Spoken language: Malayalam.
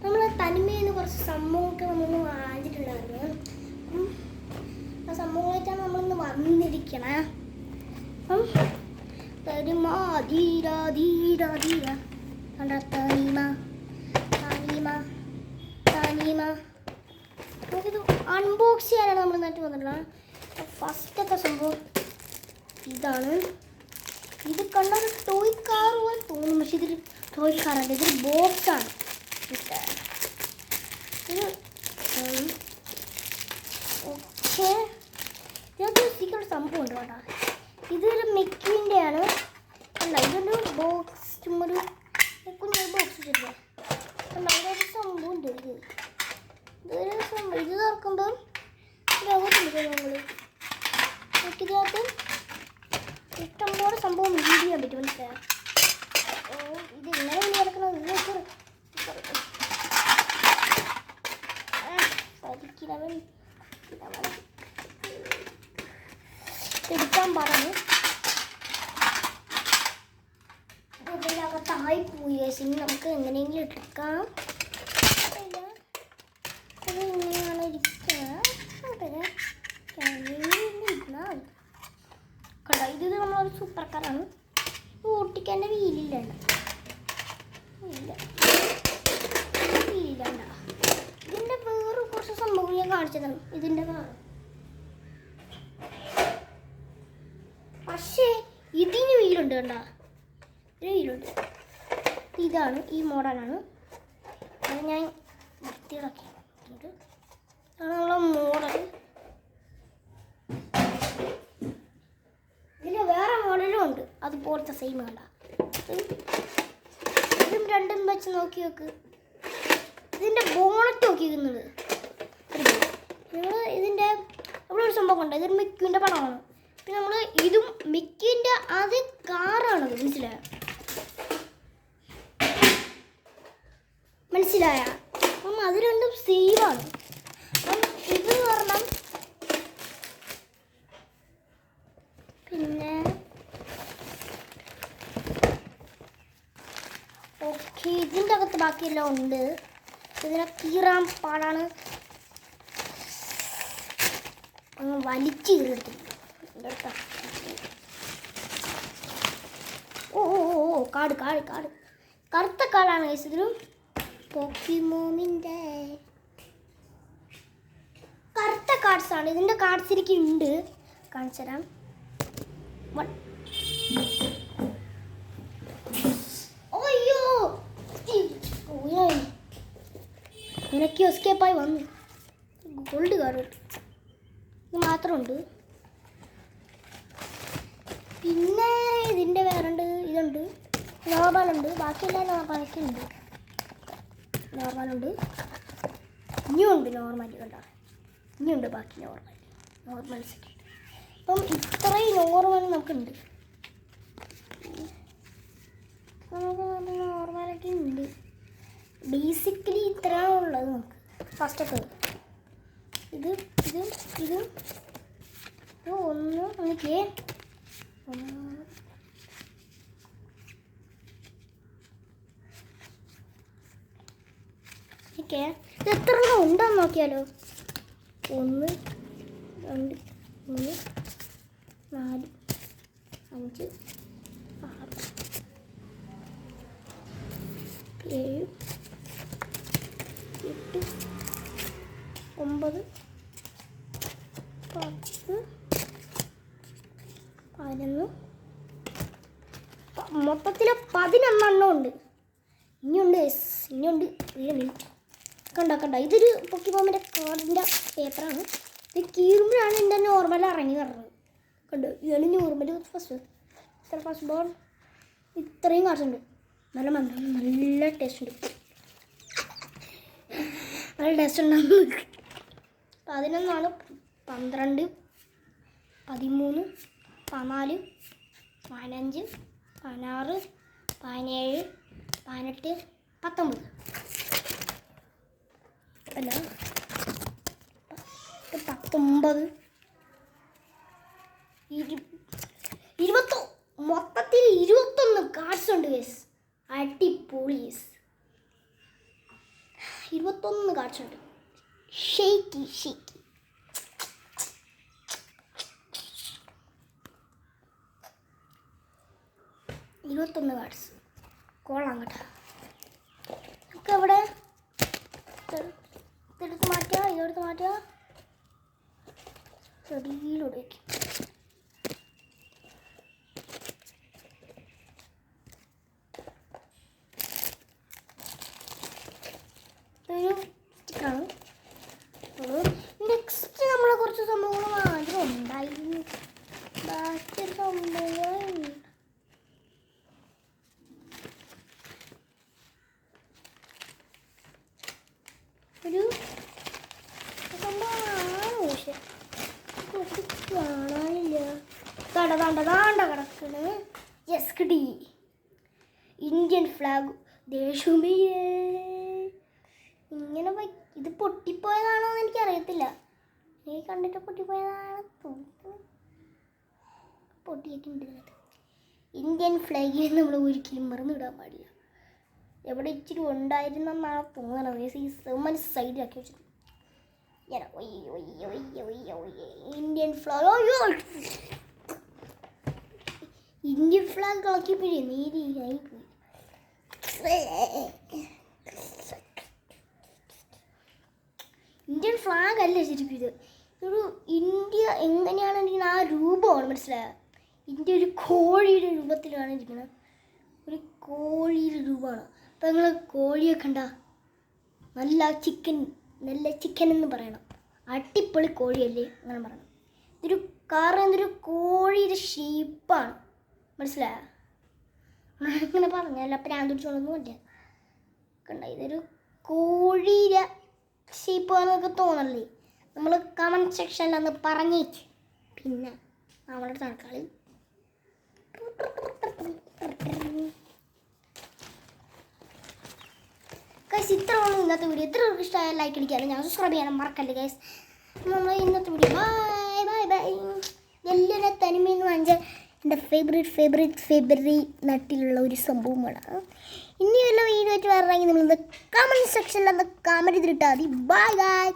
നമ്മൾ തനിമയിൽ നിന്ന് കുറച്ച് സംഭവമൊക്കെ നമ്മളൊന്ന് വാങ്ങിച്ചിട്ടുണ്ടായിരുന്നു. ആ സംഭവങ്ങളായിട്ടാണ് നമ്മളിന്ന് വന്നിരിക്കണേ. അപ്പം തനിമ ധീര ധീര ധീര കണ്ട തനിമ തനിമ തനിമ നമുക്കിത് അൺബോക്സ് ചെയ്യാനാണ് നമ്മൾ നട്ട് വന്നിട്ടുള്ളത്. ഫസ്റ്റത്തെ സംഭവം ഇതാണ്. ഇത് കണ്ടാൽ ടോയ് കാർ പോലെ തോന്നും, പക്ഷെ ഇതൊരു ടോയ് കാറല്ല, ഇതൊരു ബോക്സാണ്. ഇത് ഓക്കെ, ഇതിനകത്ത് സീക്രട്ട് സംഭവം ഉണ്ട് കേട്ടോ. ഇതൊരു മിക്കിൻ്റെയാണ്. അല്ല, ഇതൊരു ബോക്സ്, ചുമ്മൊരു കുഞ്ഞൊരു ബോക്സ് വെച്ചിട്ടില്ല. അല്ല, ഇതൊരു സംഭവം ഉണ്ട്. ഇതൊരു സംഭവം, ഇത് തുറക്കുമ്പം ലോകത്തുണ്ട് നമ്മൾ ഇതിനകത്ത് ഇഷ്ടംപോലെ സംഭവം റീഡ് ചെയ്യാൻ പറ്റും. മനസ്സിലായോ? ഇത് ഇങ്ങനെ കിടക്കണം. എടുക്കാൻ പറഞ്ഞു. ഇതിനകത്തായി പോയി. നമുക്ക് എങ്ങനെയെങ്കിലും എടുക്കാം. അത് ഇങ്ങനെയാണ് ഇത് നമ്മളൊരു സൂപ്പർ കാറാണ്. ഓട്ടിക്കാൻ്റെ വീലില്ല, ഇതിൻ്റെ വേറെ കുറച്ച് സംഭവം ഞാൻ കാണിച്ചതാണ്. ഇതിൻ്റെ കാർ പക്ഷേ ഇതിന് വീലുണ്ട്. കണ്ട, ഒരു വീലുണ്ട്. ഇതാണ്, ഈ മോഡലാണ്. അത് ഞാൻ വൃത്തിയാക്കിയിട്ടുണ്ട്. ഇതാണ് നമ്മളെ മോഡൽ. ഇതിന് വേറെ മോഡലും ഉണ്ട്, അതുപോലത്തെ സെയിം. കണ്ട, ഇതും രണ്ടും വെച്ച് നോക്കി നോക്ക്. ഇതിൻ്റെ ബോണറ്റ് നോക്കിയിരിക്കുന്നത് നിങ്ങൾ ഇതിൻ്റെ നമ്മളൊരു സംഭവം കണ്ടോ. ഇതൊരു മിക്കിൻ്റെ പടമാണ്. പിന്നെ നമ്മൾ ഇതും മിക്കിൻ്റെ അതേ കാറാണത്. മനസ്സിലായ? അപ്പം അത് രണ്ടും സെയിമാണ്. അപ്പം ഇത് പറഞ്ഞാൽ പിന്നെ ഓക്കെ, ഇതിൻ്റെ അകത്ത് ബാക്കിയെല്ലാം ഉണ്ട്. ഇതിനെ കീറാൻ പാടാണ്. അങ്ങ് വലിച്ച് കീറെടുത്തു. ഓ ഓ ഓ കാട് കാട് കാട് കറുത്ത കാടാണ്. ഇതൊരു പോക്കിമോനിൻ്റെ കറുത്ത കാർഡ്സാണ്. ഇതിൻ്റെ കാർഡ്സ് എനിക്കുണ്ട്, കാണിച്ചു തരാം. അയ്യോ, എനിക്ക് എസ്കേപ്പായി വന്നു. ഗോൾഡ് കാർഡ് ഇത് മാത്രമുണ്ട്. പിന്നെ ഇതിൻ്റെ വേറുണ്ട്, ഇതുണ്ട്, നോർമലുണ്ട്. ബാക്കിയെല്ലാം നോർമലൊക്കെയുണ്ട്. നോർമലുണ്ട്, ഇനിയുണ്ട് നോർമൽ. കണ്ടോ, ഇനിയുണ്ട് ബാക്കി നോർമൽസൊക്കെ. അപ്പം ഇത്രയും നോർമൽ നമുക്കുണ്ട്. നമുക്ക് നോർമലൊക്കെ ഉണ്ട്. ബേസിക്കലി ഇത്രയാണ് ഉള്ളത് നമുക്ക്. ഫസ്റ്റൊക്കെ ഇത് ഇത് ഇത് ഒന്ന് എനിക്ക് ഓക്കെ, ഇത് എത്ര ഉണ്ടെന്ന് നോക്കിയാലോ. 1 2 3 4 5 6 7 8 9 10 11 മൊത്തത്തിൽ 11 ഉണ്ട്. ഇനിയുണ്ട്. കണ്ട ഇതൊരു പോക്കിമോമിൻ്റെ കാർഡിൻ്റെ പേപ്പറാണ്. ഇത് കീറുമ്പോഴാണ് എൻ്റെ നോർമൽ ഇറങ്ങി വരുന്നത്. കണ്ടു, ഇതാണ് നോർമൽ ഫസ്റ്റ് ബോൾ. ഇത്രയും കാർഡുണ്ട്. നല്ല ടേസ്റ്റ് ഉണ്ട്. നല്ല ടേസ്റ്റ് ഉണ്ടാകും. 11 12 13 14 15 16 17 18 19 അല്ല 19 20 മൊത്തത്തിൽ 21 കാർഡ്സ് ഉണ്ട് ഗൈസ്. അടിപൊളി. 21 കാർഡ്സ് ഉണ്ട്. ഷെയ്ക്കി 21 കാർഡ്സ് കൊള്ളാം കേട്ടോ. നമുക്ക് അവിടെ ഇതെടുത്ത് മാറ്റുക ചെടിയിലൂടെ വയ്ക്കും. ഇതൊരു സ്റ്റിക്കറാണ്. നെക്സ്റ്റ് നമ്മൾ കുറച്ച് സംഭവങ്ങൾ മാത്രം ഉണ്ടായിരുന്നു. ബാക്കി സംഭവങ്ങളുണ്ട്. ഒരു സംഭവമാണ് പക്ഷെ കാണാനില്ല. താണ്ട കിടക്കണ്. യെസ് കിട്ടി. ഇന്ത്യൻ ഫ്ലാഗ് ദേശമേ. ഇങ്ങനെ ഇത് പൊട്ടിപ്പോയതാണോ എന്ന് എനിക്കറിയത്തില്ല. എനിക്ക് കണ്ടിട്ട് പൊട്ടിപ്പോയതാണ് തോന്നുന്നു. പൊട്ടിയിട്ടുണ്ട്. ഇന്ത്യൻ ഫ്ലാഗിൽ നമ്മൾ ഒരിക്കലും മറന്നിടാൻ പാടില്ല. എവിടെ ഇച്ചിരി ഉണ്ടായിരുന്നെന്നാണ് തോന്നണത്. സൈഡിലാക്കി വെച്ചത് ഞാൻ. ഇന്ത്യൻ ഫ്ലാഗ് ഇന്ത്യൻ ഫ്ലാഗ് കളക്കിപ്പോയി. നീതിയായി പോയി. ഇന്ത്യൻ ഫ്ലാഗ് അല്ല ശരിക്കും ഇത്. ഒരു ഇന്ത്യ എങ്ങനെയാണ് ഇരിക്കുന്നത് ആ രൂപമാണ് മനസ്സിലായത്. ഇന്ത്യ ഒരു കോഴിയുടെ രൂപത്തിലാണ് ഇരിക്കുന്നത്. ഒരു കോഴിയുടെ രൂപമാണ്. അപ്പം നിങ്ങൾ കോഴിയെ കണ്ട നല്ല ചിക്കൻ എന്ന് പറയണം. അടിപൊളി കോഴിയല്ലേ അങ്ങനെ പറയണം. ഇതൊരു എന്തൊരു കോഴിയുടെ ഷേപ്പാണ് മനസ്സിലായോ. ഇങ്ങനെ പറഞ്ഞല്ല പ്രാന്ത് പിടിച്ചോളൊന്നും പറ്റില്ല. കണ്ട ഇതൊരു കോഴിയുടെ ഷേപ്പാന്നൊക്കെ തോന്നല്ലേ. നമ്മൾ കമൻറ്റ് സെക്ഷനിൽ ഒന്ന് പറഞ്ഞേക്ക്. പിന്നെ നമ്മളുടെ തൽക്കാലം ഗൈസ് ഇത്രയാണ് ഇന്നത്തെ വീഡിയോ. ഇത്ര ഇഷ്ടമായ ലൈക്ക് അടിക്കാനും ഞാൻ സബ്സ്ക്രൈബ് ചെയ്യാനും മറക്കല്ലേ ഗൈസ്. നമ്മൾ ഇന്നത്തെ വീഡിയോ ബൈ. എല്ലാവരും തനിമയെന്ന് വാങ്ങിച്ചാൽ എൻ്റെ ഫേവറേറ്റ് നട്ടിലുള്ള ഒരു സംഭവമാണ്. ഇനി വല്ല വീഡിയോ ആയിട്ട് വരണമെങ്കിൽ നമ്മൾ കമൻറ്റ് സെക്ഷനിൽ ഒന്ന് കമൻറ്റ് ചെയ്തിട്ടാൽ മതി. ബൈ.